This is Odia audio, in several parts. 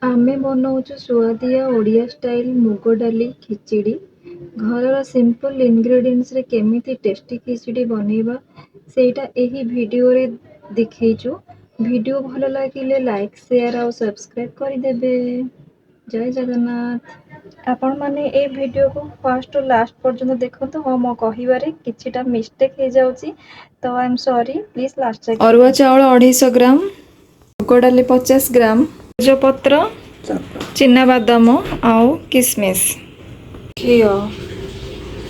ଆମେ ବନଉଛୁ ସୁଆଦିଆ ଓଡ଼ିଆ ଷ୍ଟାଇଲ ମୁଗ ଡାଲି ଖିଚୁଡ଼ି। ଘରର ସିମ୍ପଲ୍ ଇନଗ୍ରେଡିଏଣ୍ଟସରେ କେମିତି ଟେଷ୍ଟି ଖିଚୁଡ଼ି ବନେଇବା ସେଇଟା ଏହି ଭିଡ଼ିଓରେ ଦେଖେଇଛୁ। ଭିଡ଼ିଓ ଭଲ ଲାଗିଲେ ଲାଇକ୍ ସେୟାର ଆଉ ସବସ୍କ୍ରାଇବ୍ କରିଦେବେ। ଜୟ ଜଗନ୍ନାଥ। ଆପଣମାନେ ଏଇ ଭିଡ଼ିଓକୁ ଫାଷ୍ଟରୁ ଲାଷ୍ଟ ପର୍ଯ୍ୟନ୍ତ ଦେଖନ୍ତୁ। ହଁ, ମୋ କହିବାରେ କିଛିଟା ମିଷ୍ଟେକ୍ ହେଇଯାଉଛି ତ I M sorry, please last ଯାଏଁ। ଅରୁଆ ଚାଉଳ 250 ଗ୍ରାମ, ମୁଗ ଡାଲି 50 ଗ୍ରାମ, ତେଜପତ୍ର, ଚିନାବାଦାମ ଆଉ କିସମିସ୍, ଘିଅ।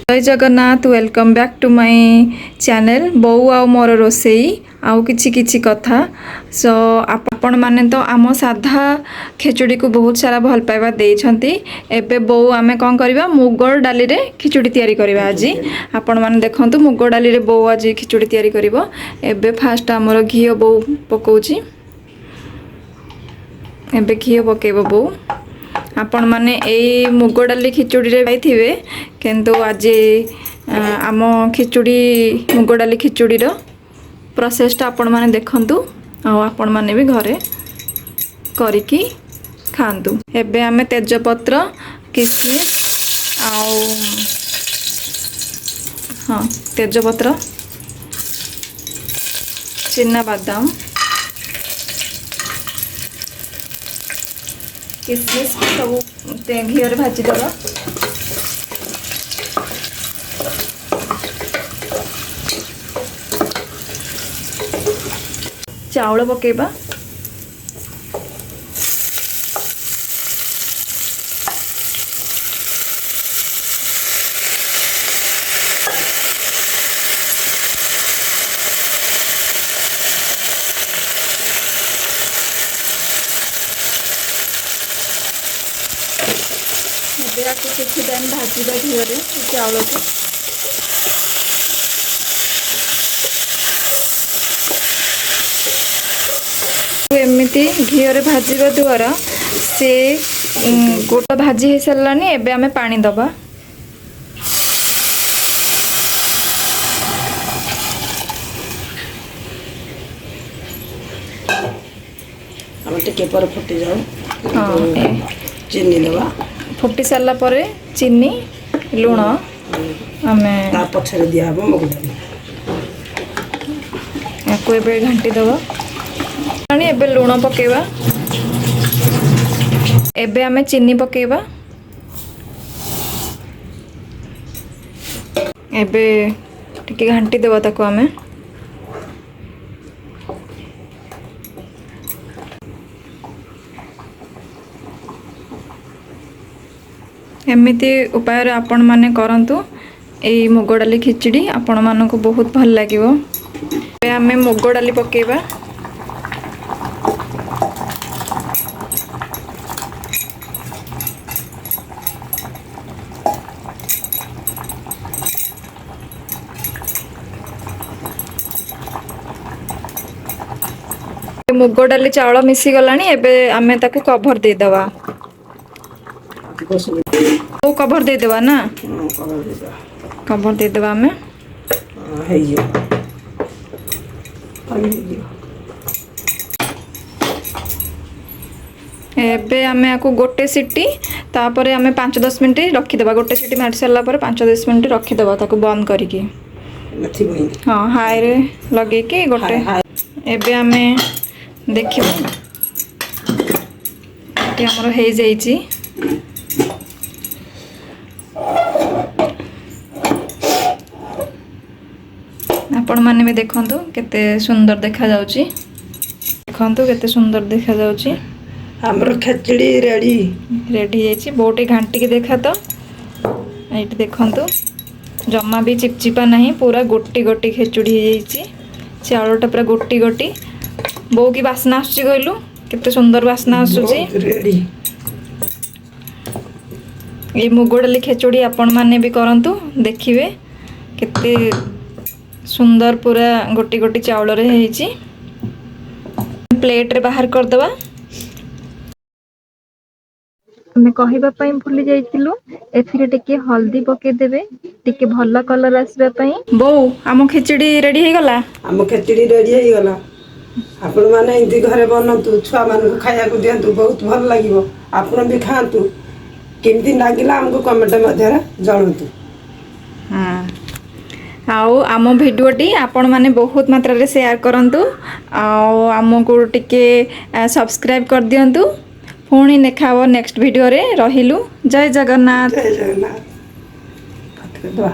ଜୟ Jagannath, welcome back to my channel ବୋଉ ଆଉ ମୋର ରୋଷେଇ ଆଉ କିଛି କଥା। ସୋ ଆପଣମାନେ ତ ଆମ ସାଧା ଖେଚୁଡ଼ିକୁ ବହୁତ ସାରା ଭଲ ପାଇବା ଦେଇଛନ୍ତି। ଏବେ ବୋଉ ଆମେ କ'ଣ କରିବା, ମୁଗ ଡାଲିରେ ଖିଚୁଡ଼ି ତିଆରି କରିବା ଆଜି। ଆପଣମାନେ ଦେଖନ୍ତୁ ମୁଗ ଡାଲିରେ ବୋଉ ଆଜି ଖିଚୁଡ଼ି ତିଆରି କରିବ। ଏବେ ଫାଷ୍ଟ ଆମର ଘିଅ ବୋଉ ପକାଉଛି। ଏବେ ଘିଅ ପକାଇବ ବୋଉ। ଆପଣମାନେ ଏଇ ମୁଗ ଡାଲି ଖିଚୁଡ଼ିରେ ପାଇଥିବେ, କିନ୍ତୁ ଆଜି ଆମ ଖିଚୁଡ଼ି ମୁଗ ଡାଲି ଖିଚୁଡ଼ିର ପ୍ରୋସେସଟା ଆପଣମାନେ ଦେଖନ୍ତୁ ଆଉ ଆପଣମାନେ ବି ଘରେ କରିକି ଖାଆନ୍ତୁ। ଏବେ ଆମେ ତେଜପତ୍ର, କିସମିସ୍ ଆଉ ତେଜପତ୍ର, ଚିନାବାଦାମ, କିସମିସ୍ ସବୁ ଘିଅରେ ଭାଜିଦେବା। ଚାଉଳ ପକେଇବା। ଏବେ ଆକୁ କିଛି ଟାଇମ୍ ଭାଜିବା ଘିଅରେ ଚାଉଳକୁ। ଏମିତି ଘିଅରେ ଭାଜିବା ଦ୍ୱାରା ସେ ଗୋଟା ଭାଜି ହେଇସାରିଲାଣି। ଏବେ ଆମେ ପାଣି ଦେବା। ଆମେ ଟିକେ ପରେ ଫୁଟି ଯାଉ, ଚିନି ଦେବା। ଫୁଟି ସାରିଲା ପରେ ଚିନି, ଲୁଣ ଆମେ ତା ପଛରେ ଦିଆହେବ ମୁଗ ଡାଲି। ୟାକୁ ଏବେ ଘାଣ୍ଟି ଦେବା। ଏବେ ଲୁଣ ପକେଇବା। ଏବେ ଆମେ ଚିନି ପକେଇବା। ଏବେ ଟିକେ ଘାଣ୍ଟି ଦେବା ତାକୁ ଆମେ। ଏମିତି ଉପାୟରେ ଆପଣମାନେ କରନ୍ତୁ। ଏଇ ମୁଗ ଡାଲି ଖିଚୁଡ଼ି ଆପଣମାନଙ୍କୁ ବହୁତ ଭଲ ଲାଗିବ। ଏବେ ଆମେ ମୁଗ ଡାଲି ପକେଇବା। ମୁଗ ଡାଲି ଚାଉଳ ମିଶିଗଲାଣି। ଏବେ ଆମେ ତାକୁ କଭର ଦେଇଦେବା। କଭର ଦେଇଦେବା ନା, କଭର ଦେଇଦେବା ଆମେ। ହେଇଯିବ। ଏବେ ଆମେ ଆକୁ ଗୋଟେ ସିଟି, ତାପରେ ଆମେ 5-10 ମିନିଟ୍ ରଖିଦେବା। ଗୋଟେ ସିଟି ମାରି ସାରିଲା ପରେ 5-10 ମିନିଟ୍ ରଖିଦେବା ତାକୁ ବନ୍ଦ କରିକି। ହଁ, ହାଇରେ ଲଗେଇକି ଗୋଟେ। ଏବେ ଆମେ ଦେଖିବା ଆମର ହେଇଯାଇଛି। ଆପଣମାନେ ବି ଦେଖନ୍ତୁ କେତେ ସୁନ୍ଦର ଦେଖାଯାଉଛି। ଦେଖନ୍ତୁ କେତେ ସୁନ୍ଦର ଦେଖାଯାଉଛି। ଆମର ଖେଚୁଡ଼ି ରେଡ଼ି ହେଇଯାଇଛି। ବୋଉ ଟିକେ ଘାଣ୍ଟିକି ଦେଖା ତ। ଏଇଠି ଦେଖନ୍ତୁ, ଜମା ବି ଚିପଚିପା ନାହିଁ, ପୁରା ଗୋଟି ଗୋଟି ଖେଚୁଡ଼ି ହେଇଯାଇଛି। ଚାଉଳଟା ପୁରା ଗୋଟି ଗୋଟି। ବୋଉ କି ବାସ୍ନା ଆସୁଛି କହିଲୁ, କେତେ ସୁନ୍ଦର ବାସ୍ନା ଆସୁଛି। ରେଡ଼ି। ଏଇ ମୁଗ ଡାଲି ଖେଚୁଡ଼ି ଆପଣମାନେ ବି କରନ୍ତୁ, ଦେଖିବେ କେତେ ସୁନ୍ଦର ପୁରା ଗୋଟି ଗୋଟି ଚାଉଳରେ ହେଇଛି। ପ୍ଲେଟରେ ବାହାର କରିଦେବା। ଆମେ କହିବା ପାଇଁ ଭୁଲି ଯାଇଥିଲୁ, ଏଥିରେ ଟିକେ ହଳଦୀ ପକେଇଦେବେ ଟିକେ ଭଲ କଲର ଆସିବା ପାଇଁ। ବୋଉ, ଆମ ଖେଚୁଡ଼ି ରେଡ଼ି ହେଇଗଲା। ଆମ ଖେଚୁଡ଼ି ରେଡ଼ି ହେଇଗଲା। ଆପଣମାନେ ଏମିତି ଘରେ ବନାନ୍ତୁ, ଛୁଆମାନଙ୍କୁ ଖାଇବାକୁ ଦିଅନ୍ତୁ, ବହୁତ ଭଲ ଲାଗିବ। ଆପଣ ବି ଖାଆନ୍ତୁ, କେମିତି ଲାଗିଲା ଆମକୁ କମେଣ୍ଟ ମଧ୍ୟରେ ଜଣାନ୍ତୁ। ହଁ, ଆଉ ଆମ ଭିଡ଼ିଓଟି ଆପଣମାନେ ବହୁତ ମାତ୍ରାରେ ସେୟାର କରନ୍ତୁ, ଆଉ ଆମକୁ ଟିକେ ସବସ୍କ୍ରାଇବ୍ କରିଦିଅନ୍ତୁ। ପୁଣି ଦେଖା ହେବ ନେକ୍ସଟ ଭିଡ଼ିଓରେ। ରହିଲୁ, ଜୟ ଜଗନ୍ନାଥ। ଜୟ ଜଗନ୍ନାଥ। ଭାତ କରିଦେବା।